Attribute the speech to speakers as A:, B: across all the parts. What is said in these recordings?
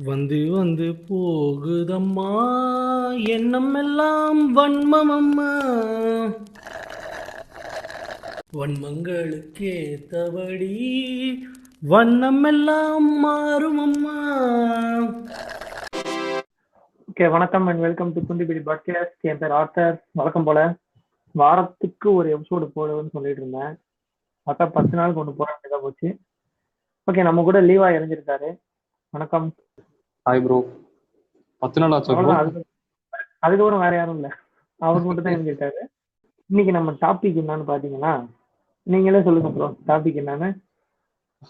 A: வந்து வந்து போகுதம்மா, எண்ணம் எல்லாம் வன்மமம்மா, வன்மங்களுக்கேத்தபடி வண்ணம் எல்லாம் மாறுமம்மா.
B: ஓகே, வணக்கம் அண்ட் வெல்கம் டு குண்டிபிடி பாட்காஸ்ட். என் பேர் ஆர்த்தர். வழக்கம் போல வாரத்துக்கு ஒரு எபிசோடு போடுவேன்னு சொல்லிட்டு இருந்தேன். பார்த்தா 10 நாளுக்கு ஒன்று போட வேண்டியதாக போச்சு. ஓகே, நம்ம கூட லீவா இறங்கியிருக்காரு. வணக்கம்.
C: Hi bro. 10 நாள் ஆச்சா ப்ரோ?
B: அவ்வளோதான். அதுக்கப்புறம் வேற யாரும் இல்லை, அவர் மட்டும் தான் இறங்கியிருக்காரு. இன்னைக்கு நம்ம டாபிக் என்னன்னு பார்த்தீங்கன்னா, நீங்களே சொல்லுங்க ப்ரோ, டாபிக் என்னன்னு.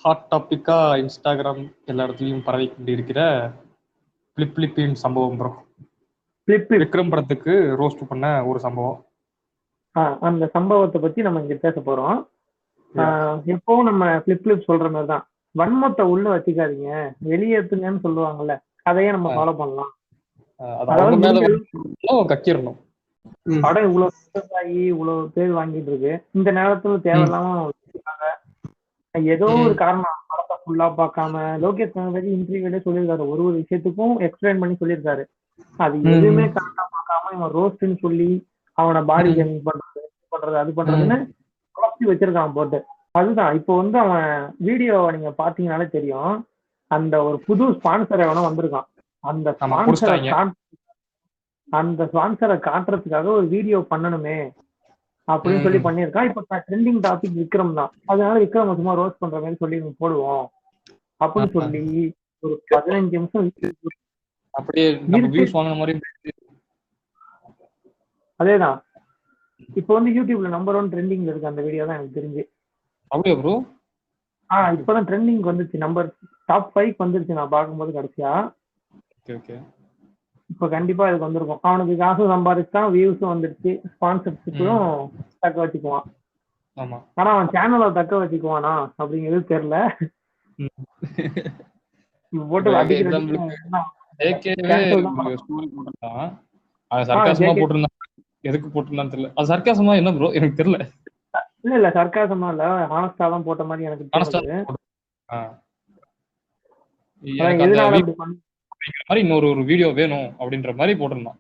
C: ஹாட் டாபிக்கா இன்ஸ்டாகிராம் எல்லா இடத்துலையும் பரவி கொண்டிருக்கிற பிளிப்பின் சம்பவம் ப்ரோ. விக்ரம் படத்துக்கு ரோஸ்ட் பண்ண ஒரு சம்பவம்.
B: அந்த சம்பவத்தை பத்தி நம்ம இங்க பேச போறோம். எப்பவும் நம்ம பிளிப் சொல்ற மாதிரி தான், வன்மத்தை உள்ள வச்சுக்காதீங்க, வெளியேற்றுங்கன்னு சொல்லுவாங்கல்ல, அதையே நம்ம ஃபாலோ பண்ணலாம்.
C: கக்கிரணும்.
B: படம் இவ்வளவு சக்சஸ் ஆகி இவ்வளவு பேர் வாங்கிட்டு இருக்கு, இந்த நேரத்துல தேவையில்லாம வச்சிருக்காங்க. ஏதோ ஒரு காரணம் படத்தை ஃபுல்லா பார்க்காம லோகேஷ் கனகராஜ் இன்டர்வியூல சொல்லியிருக்காரு, ஒரு ஒரு விஷயத்துக்கும் எக்ஸ்பிளைன் பண்ணி சொல்லியிருக்காரு. அது எதுவுமே கரெக்டா பார்க்காம இவன் ரோஸ்ட்னு சொல்லி அவனை பாடி ஷேமிங் பண்றது அது பண்றதுன்னு குழப்பி வச்சிருக்கான் போட்டு. அதுதான் இப்போ வந்து அவன் வீடியோவை நீங்க பாத்தீங்கன்னாலே தெரியும், அந்த ஒரு புது ஸ்பான்சர் எவனோ வந்திருக்கான். அந்த ஸ்பான்சரை காட்டுறதுக்காக ஒரு வீடியோ பண்ணணுமே அப்படின்னு சொல்லி பண்ணியிருக்கான். இப்ப ட்ரெண்டிங் டாபிக் விக்ரம் தான், அதனால விக்ரம் சும்மா ரோஸ்ட் பண்ற மாதிரி சொல்லி போடுவோம் அப்படின்னு சொல்லி ஒரு 15 நிமிஷம்
C: அப்படியே
B: அதேதான் இப்போ வந்து யூடியூப்ல நம்பர் 1 ட்ரெண்டிங்ல இருக்கு அந்த வீடியோ தான் எனக்கு தெரிஞ்சு.
C: அப்படியே ப்ரோ?
B: இப்பதான் ட்ரெண்டிங் வந்துச்சு, நம்பர் டாப் 5 வந்துருச்சு நான் பார்க்கும்போது கடைசியா. இப்ப கண்டிப்பா இதுக்கு வந்திருக்கும். அவனுக்கு காசும் சம்பாதிச்சான், வியூஸும் வந்துருச்சு, ஸ்பான்சர்ஷிப்பும் தக்க வச்சுக்குவான். ஆனா அவன் சேனலை தக்க வச்சுக்குவானா அப்படிங்கிறது தெரியல. போட்டு
C: எதுக்கு போட்டிருந்தான்னு தெரியல. அது சர்க்காசமா என்ன ப்ரோ எனக்கு தெரியல.
B: இல்ல சர்க்காசமா இல்ல, ஹானஸ்டா தான் போட்ட மாதிரி எனக்கு தெரியுது.
C: இன்னொரு ஒரு வீடியோ வேணும் அப்படின்ற மாதிரி போட்டிருந்தான்.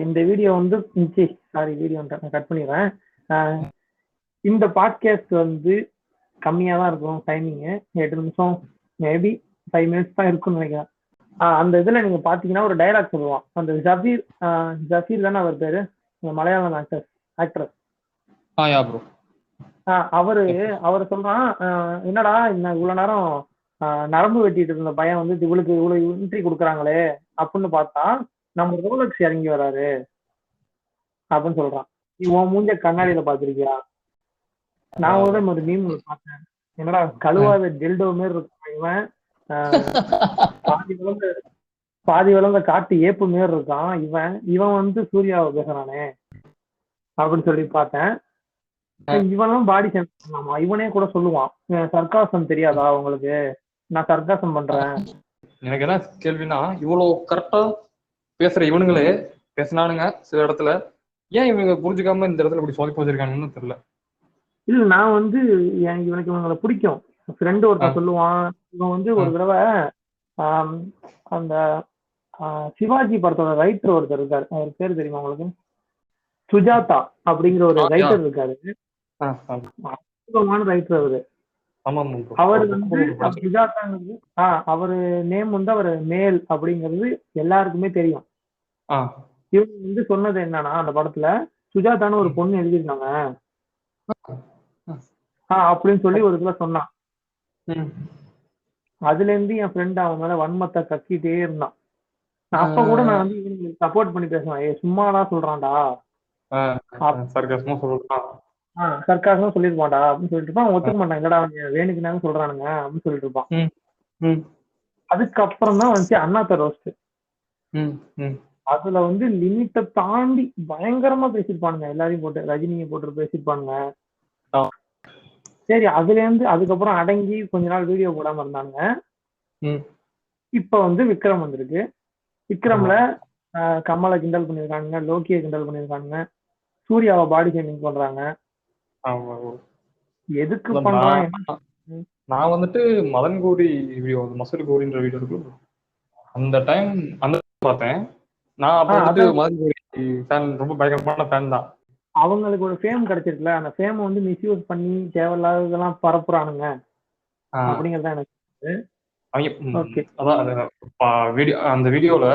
B: இந்த வீடியோ வந்து சாரி, வீடியோ கட் பண்ணிடுறேன். இந்த பாட்காஸ்ட் வந்து கம்மியா தான் இருக்கும் டைமிங், 8 நிமிஷம் மேபி 5 மினிட்ஸ் தான் இருக்கும்னு நினைக்கிறேன். அந்த இதுல நீங்க பாத்தீங்கன்னா ஒரு டைலாக் சொல்லுவான். அந்த ஜஃபீர் தானே அவர் பேரு, மலையாளம் ஆக்டர். அவரு சொல்றான், என்னடா இன்னும் இவ்வளவு நேரம் நரம்பு வெட்டிட்டு இருந்த பையன் வந்து இவளுக்கு இவ்வளவு என்ட்ரி கொடுக்குறாங்களே அப்படின்னு பார்த்தா நம்ம ரோலக்ஸ் இறங்கி வராரு அப்படின்னு சொல்றான். நீ உன் மூஞ்ச கண்ணாடியில பாத்திருக்கியா? நான் ஒரு மீம் பார்த்தேன், என்னடா கழுவாத டெல்டோ மாதிரி இருக்கான் இவன், பாதி வளர்ந்த காட்டு ஏப்பு மாரி இருக்கான் இவன் வந்து சூர்யாவை பேசுறானே அப்படின்னு சொல்லி பார்த்தேன். இவனும் பாடி ஷேம் பண்ணலாமா? இவனே கூட சொல்லுவான், சர்க்காசம் தெரியாதா உங்களுக்கு, நான் சர்க்காசம் பண்றேன்.
C: எனக்கு என்ன கேள்வினா, இவ்வளவு கரெக்டா பேசுற இவனுங்களே பேசினானுங்க சில இடத்துல, ஏன் இவங்க புரிஞ்சுக்காம இந்த இடத்துல இப்படி சொதப்பி வச்சிருக்காங்கன்னு தெரியல.
B: இல்ல நான் வந்து இவனுக்கு இவங்களை பிடிக்கும். ஃப்ரெண்டு ஒருத்தர் சொல்லுவான், இவன் வந்து ஒரு தடவை அந்த சிவாஜி படத்தோட ரைட்டர் ஒருத்தர் இருக்காரு, அவர் பேரு தெரியுமா உங்களுக்கு? சுஜாதா அப்படிங்கிற ஒரு ரைட்டர் இருக்காரு, அற்புதமான ரைட்டர் அவரு. அவர் வந்து சுஜாதாங்கிறது அவரு நேம் வந்து அவர் மேல் அப்படிங்கிறது எல்லாருக்குமே தெரியும். இவங்க வந்து சொன்னது என்னன்னா, அந்த படத்துல சுஜாதான்னு ஒரு பொண்ணு எழுதியிருந்தாங்க அப்படின்னு சொல்லி ஒரு இதுல சொன்னான். அதுல இருந்து என் ஃப்ரெண்ட் அவன் மேல வன்மத்தை கக்கிட்டே இருந்தான். அப்ப கூட நான் வந்து இவனுக்கு சப்போர்ட் பண்ணி பேசுவேன், சும்மாதான் சொல்றான்டா, சர்க்காசமா சொல்லிருப்பான்டா அப்படின்னு சொல்லிட்டு இருப்பான். அவன் ஒத்துக்க மாட்டான், இல்லடா வேணுக்குனாலும் சொல்றானுங்க அப்படின்னு சொல்லிட்டு இருப்பான். அதுக்கப்புறம் தான் வந்து அண்ணாத்த ரோஸ்ட். அதுல வந்து லிமிட்டை தாண்டி பயங்கரமா பேசிருப்பானுங்க, எல்லாரையும் போட்டு ரஜினியை போட்டு பேசிருப்பானுங்க. சரி, அதுல இருந்து அதுக்கப்புறம் அடங்கி கொஞ்ச நாள் வீடியோ போடாம இருந்தானுங்க. இப்ப வந்து விக்ரம் வந்திருக்கு. விக்ரம்ல கமலை கிண்டல் பண்ணிருக்கானுங்க, லோக்கியை கிண்டல் பண்ணிருக்கானுங்க, சூர்யாவை பாடி ஷேமிங் பண்றாங்க. எதுக்கு பண்றாங்க?
C: நான் வந்துட்டு மதன் கோரி வீடியோ, மசூர் கோரின்ற வீடியோ இருக்கு, அந்த டைம் அந்த பார்த்தேன். நான் அப்ப வந்துட்டு
B: அதான்
C: மதன் கோரி ஃபேன், ரொம்ப பயங்கரமான ஃபேன் தான்.
B: அவங்களுக்கு ஒரு ஃபேம் கிடைச்சிருக்குல்ல, அந்த ஃபேம் வந்து மிஸ்யூஸ் பண்ணி தேவையில்லாததெல்லாம் பரப்புறானுங்க அப்படிங்கறது தான் எனக்கு
C: அவங்க
B: ஓகே.
C: அதான் வீடியோ, அந்த வீடியோல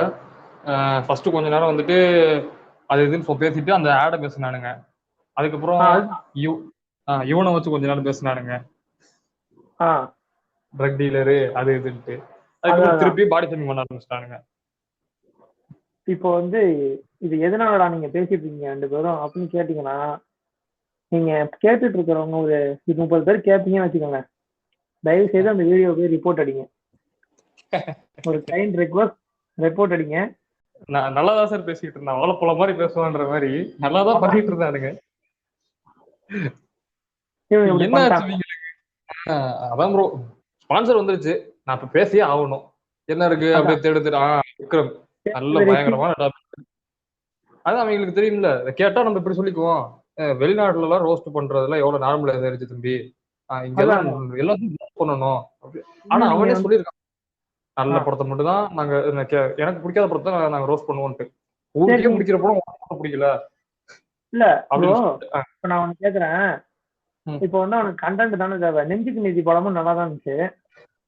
C: ஃபர்ஸ்ட் கொஞ்ச நேரம் வந்துட்டு அது இதுன்னு பேசிட்டு அந்த ஆடை பேசினானுங்க. அதுக்கப்புறம்
B: அதுதான்
C: இவனை வச்சு கொஞ்ச நேரம் பேசினானுங்க, ட்ரக் டீலரு அது இதுன்ட்டு. அதுக்கப்புறம்
B: அதான்
C: திருப்பி பாடி ஷேமிங் பண்ண ஆரம்பிச்சிட்டானுங்க.
B: இப்போ வந்து இது எதனாலடா நீங்க பேசிட்டு இருக்கீங்க ரெண்டு பேரும் அப்படின்னு கேட்டீங்கன்னா, நீங்க கேட்டுட்டு இருக்கிறவங்க ஒரு 30 பேர் கேட்பீங்கன்னு வச்சுக்கோங்க, தயவு செய்து அந்த வீடியோ போய் ரிப்போர்ட் அடிங்க. ஒரு கைண்ட் ரெக்வஸ்ட், ரிப்போர்ட் அடிங்க.
C: நான் நல்லாதான் சார் பேசிட்டு இருந்தேன், வாழைப்பழ மாதிரி பேசுவான்ற மாதிரி நல்லாதான் பண்ணிட்டு இருந்தானுங்க. என்ன ஆச்சு நீங்களுக்கு? அதான் ப்ரோ, ஸ்பான்சர் வந்துருச்சு, நான் இப்ப பேசியே ஆகணும். என்ன இருக்கு அப்படியே தேடுது. விக்ரம் நல்ல பயங்கரமான டாபிக். அதான் அவங்களுக்கு தெரியும்ல, கேட்டா நம்ம இப்படி சொல்லிக்குவோம், வெளிநாட்டுல எல்லாம் ரோஸ்ட் பண்றதுல எவ்வளவு நார்மலா இருந்துச்சு தம்பி, இங்க எல்லாம் எல்லாத்தையும் பண்ணணும். ஆனா அவனே சொல்லியிருக்கான், நல்ல படத்தை மட்டும் தான் நாங்க, எனக்கு பிடிக்காத படத்தை நாங்க ரோஸ்ட் பண்ணுவோம்ட்டு. ஊருக்கே முடிக்கிற படம் பிடிக்கல
B: இல்ல. இப்ப நான் உனக்கு கேக்குறேன், இப்ப வந்து அவனுக்கு கண்டென்ட் தானே தேவை. நெஞ்சுக்கு நீதி படமும் நல்லா தான் இருந்துச்சு,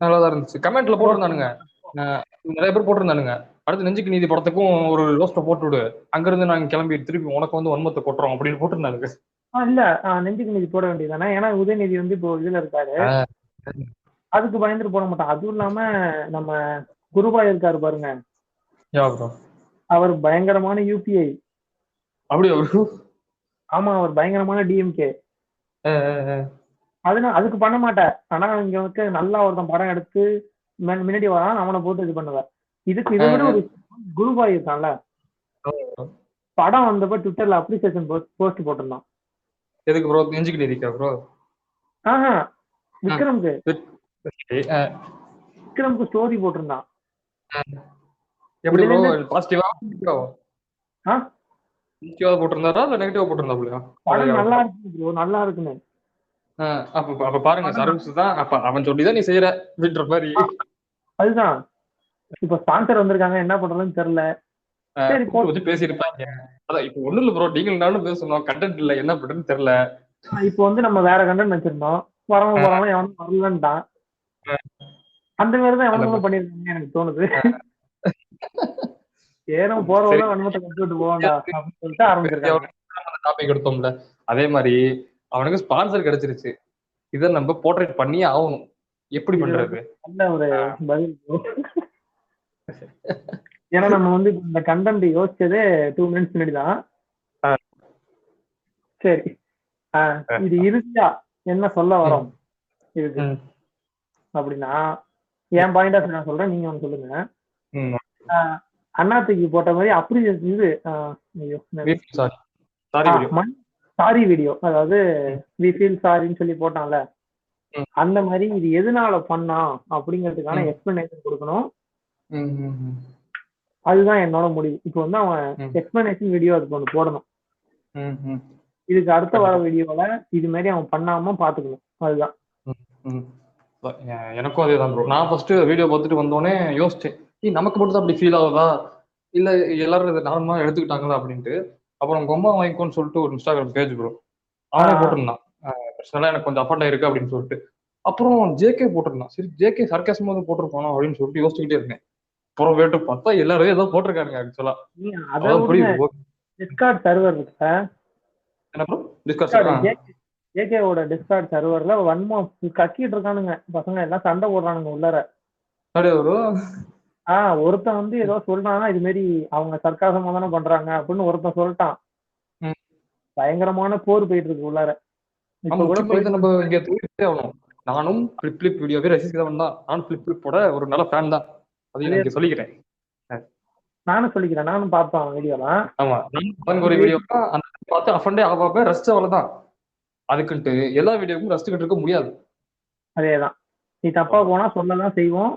C: நல்லாதான் இருந்துச்சு. கமெண்ட்ல போட்டிருந்தானுங்க, நிறைய பேர் போட்டிருந்தானுங்க, அடுத்து நெஞ்சுக்கு நீதி படத்துக்கும் ஒரு ரோஸ்ட போட்டு விடு, அங்க இருந்து நாங்க கிளம்பி திருப்பி உனக்கு வந்து வன்மத்தை கொட்டுறோம் அப்படின்னு போட்டிருந்தானுங்க.
B: இல்ல நெஞ்சுக்கு நீதி போட வேண்டியதானே, ஏன்னா உதயநிதி வந்து இப்போ இதுல இருக்காரு, அதுக்கு பயந்துட்டு போட மாட்டான். அதுவும் இல்லாம நம்ம குருபாய் இருக்காரு பாருங்க, அவர் பயங்கரமான யூபிஐ.
C: அப்படி அவரு?
B: ஆமா, அவர் பயங்கரமான டிஎம்கே. அதனால அதுக்கு பண்ண மாட்டேன். ஆனா இங்க வந்து நல்லா ஒருத்தன் படம் எடுத்து முன்னாடி வரான், அவனை போட்டு இது பண்ணுவேன். இதுக்கு இதை விட ஒரு குருபாய் இருக்கான்ல, படம் வந்தப்ப ட்விட்டர்ல அப்ரிசியேஷன் போஸ்ட் போட்டிருந்தான்.
C: எதுக்கு ப்ரோ? நெஞ்சுக்கு நீதிக்கா ப்ரோ?
B: விக்ரம்க்கு ஸ்டோரி போட்டிருந்தான்.
C: எப்படி ப்ரோ? பாசிட்டிவா போட்டிருந்தாரா இல்ல நெகட்டிவா போட்டிருந்தாப்லையா?
B: படம் நல்லா இருக்கு ப்ரோ, நல்லா இருக்குன்னு.
C: அப்ப பாருங்க, சர்வீஸ் தான். அப்ப அவன் சொல்லிதான் நீ செய்யற அப்படின்ற மாதிரி.
B: அதுதான் இப்ப ஸ்பான்சர் வந்திருக்காங்க, என்ன பண்றதுன்னு தெரியல. சரி
C: வச்சு பேசியிருப்பாங்க. அதான் இப்ப ஒண்ணு இல்ல ப்ரோ, நீங்களும் நானும் பேசணும், கண்டென்ட் இல்ல, என்ன பண்றதுன்னு தெரியல.
B: இப்போ வந்து நம்ம வேற கண்டென்ட் வச்சிருந்தோம், வரவங்க போறவங்க எவனும் வரலன்ட்டான். அந்த மாதிரிதான் எவனும் பண்ணிருக்காங்க எனக்கு தோணுது. ஏனும் போறவங்க வன்மத்தை கொண்டு விட்டு போவாண்டா அப்படின்னு சொல்லிட்டு ஆரம்பிச்சிருக்காங்க.
C: டாபிக் எடுத்தோம்ல, அதே மாதிரி அவனுக்கு ஸ்பான்சர் கிடைச்சிருச்சு, இதை நம்ம போர்ட்ரேட் பண்ணியே ஆகணும். எப்படி பண்றது? நல்ல ஒரு
B: பதில். ஏன்னா நம்ம வந்து இந்த கண்டென்ட் யோசிச்சதே 2 மினிட்ஸ் முன்னாடி தான். சரி, இது இறுதியா என்ன சொல்ல வரோம் இருக்கு அப்படின்னா, என் பாயிண்ட் ஆஃப் நான் சொல்றேன், நீங்க ஒண்ணு சொல்லுங்க. அண்ணாத்துக்கு போட்ட மாதிரி அப்படி இது சாரி வீடியோ, அதாவது வி ஃபீல் சாரின்னு சொல்லி போட்டான்ல, அந்த மாதிரி இது எதனால பண்ணா அப்படிங்கிறதுக்கான எக்ஸ்பிளனேஷன் கொடுக்கணும். அதுதான் என்னோட முடிவு. இப்போ வந்து அவன் எக்ஸ்பிளனேஷன் வீடியோ அதுக்கு ஒன்று போடணும். இதுக்கு அடுத்த வர வீடியோல இது மாதிரி அவன் பண்ணாம பாத்துக்கணும். அதுதான்
C: எனக்கும் அதேதான் ப்ரோ. நான் ஃபர்ஸ்ட் வீடியோ பார்த்துட்டு வந்தோடனே யோசிச்சேன், நமக்கு மட்டும் தான் அப்படி ஃபீல் ஆகுதா இல்ல எல்லாரும் இதை நார்மலா எடுத்துக்கிட்டாங்களா அப்படின்ட்டு. அப்புறம் பொம்மை வாங்கிக்கோன்னு சொல்லிட்டு ஒரு இன்ஸ்டாகிராம் பேஜ் ப்ரோ, அவனே போட்டிருந்தான், பர்சனலா எனக்கு கொஞ்சம் அஃபர்ட் ஆயிருக்கு அப்படின்னு சொல்லிட்டு. அப்புறம் ஜேகே போட்டிருந்தான், சரி ஜேகே சர்க்காசமா போட்டிருப்பானோ அப்படின்னு சொல்லிட்டு யோசிச்சுக்கிட்டே இருக்கேன். அப்புறம் வேட்டு பார்த்தா எல்லாரும் ஏதோ போட்டிருக்காங்க. ஆக்சுவலா
B: டிஸ்கார்ட் சர்வர் இருக்கு,
C: என்ன ப்ரோ? டிஸ்கார்ட்
B: ஜேகேவோட டிஸ்கார்ட் சர்வர்ல வன்மம் கக்கிட்டு இருக்கானுங்க பசங்க, எல்லாம் சண்டை போடுறானுங்க உள்ளார. ஒருத்தன் வந்து ஏதோ சொல்றான்னா, இது மாதிரி அவங்க சர்க்காசமா தானே பண்றாங்க அப்படின்னு ஒருத்தன் சொல்லிட்டான். பயங்கரமான போர் போயிட்டு இருக்கு உள்ளார.
C: நானும் பிளிப் வீடியோவே ரசிக்கிறவன் தான், நானும் பிளிப்போட ஒரு நல்ல ஃபேன் தான், அதையும் சொல்லிக்கிறேன்.
B: நானும் சொல்லிக்கிறேன், நானும் பார்த்தேன் வீடியோலாம்.
C: ஆமா, நானும் ஒரு வீடியோ அந்த பார்த்து அஃபண்டே ஆகாம ரசிச்சவளதான். அதுக்குன்ட்டு எல்லா வீடியோக்கும் ரசிச்சுக்கிட்டு இருக்க முடியாது.
B: அதேதான், நீ தப்பா போனா சொல்லலாம் செய்வோம்.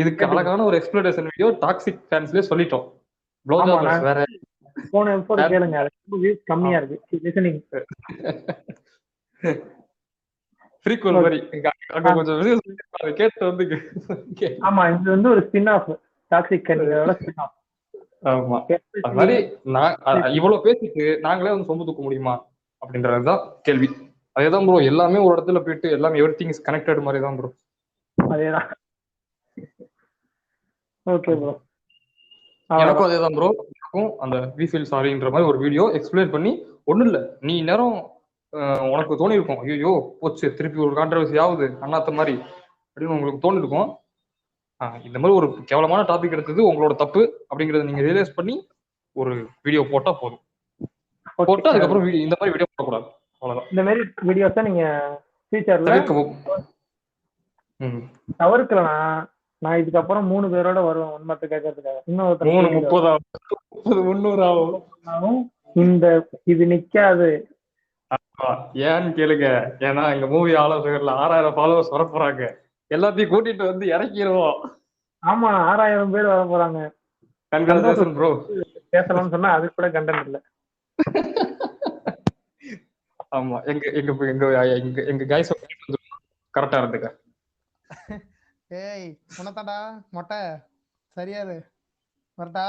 C: இதுக்கு அழகான ஒரு எக்ஸ்பிளனேஷன் வீடியோ டாக்ஸிக் ஃபேன்ஸ்லயே சொல்லிட்டோம். வேற
B: போன எபிசோட் கேளுங்க, வியூஸ் கம்மியா இருக்கு லிசனிங்.
C: ப்ரீக்வல் மாதிரி அங்க கொஞ்சம் விஷயம் சொல்லிருப்பாரு. அதை கேட்டு வந்து
B: ஆமா இது வந்து ஒரு ஸ்பின் ஆஃப் டாக்ஸிக் கரியரோட ஸ்பின் ஆஃப்.
C: ஆமா அது மாதிரி இவ்வளவு பேசிட்டு நாங்களே வந்து சொம்பு தூக்க முடியுமா அப்படின்றதுதான் கேள்வி. அதேதான் ப்ரோ, எல்லாமே ஒரு இடத்துல போயிட்டு எல்லாமே எவ்ரி திங் இஸ் கனெக்டட் மாதிரி தான் ப்ரோ.
B: அதேதான். Okay bro.
C: எனக்கும் அதேதான் ப்ரோ. எனக்கும் அந்த வி ஃபீல் சாரின்ற மாதிரி ஒரு வீடியோ எக்ஸ்பிளைன் பண்ணி ஒண்ணும் இல்ல, நீ நேரம் உனக்கு தோணி இருக்கும் ஐயோ போச்சு திருப்பி ஒரு கான்ட்ரவர்சி ஆகுது அண்ணாத்த மாதிரி அப்படின்னு உங்களுக்கு தோணி இருக்கும். இந்த மாதிரி ஒரு கேவலமான டாபிக் எடுத்தது உங்களோட தப்பு அப்படிங்கறத நீங்க ரியலைஸ் பண்ணி ஒரு வீடியோ போட்டா போதும். போட்டு அதுக்கப்புறம் இந்த மாதிரி வீடியோ போடக்கூடாது, அவ்வளவுதான்.
B: இந்த மாதிரி வீடியோஸ் நீங்க ஃபியூச்சர்ல தவிர்க்கலனா நான் இதுக்கப்புறம் 3 பேரோட வருவேன் உண்மத்தை கேட்கறதுக்காக. இன்னும் இந்த இது நிக்காது.
C: ஏன்னு கேளுங்க, ஏன்னா எங்க மூவி ஆலோசகர்ல 6000 ஃபாலோவர்ஸ் வர போறாங்க, எல்லாத்தையும் கூட்டிட்டு வந்து இறக்கிடுவோம்.
B: ஆமா 6000 பேர் வர போறாங்க.
C: Congratulation bro.
B: பேசலாம்னு சொன்னா அது கூட கண்டென்ட் இல்ல.
C: ஆமா எங்க எங்க எங்க எங்க எங்க கைஸ் கரெக்டா இருந்துக்க.
D: ஏய் உனத்தாடா மொட்டை சரியாரு வரட்டா.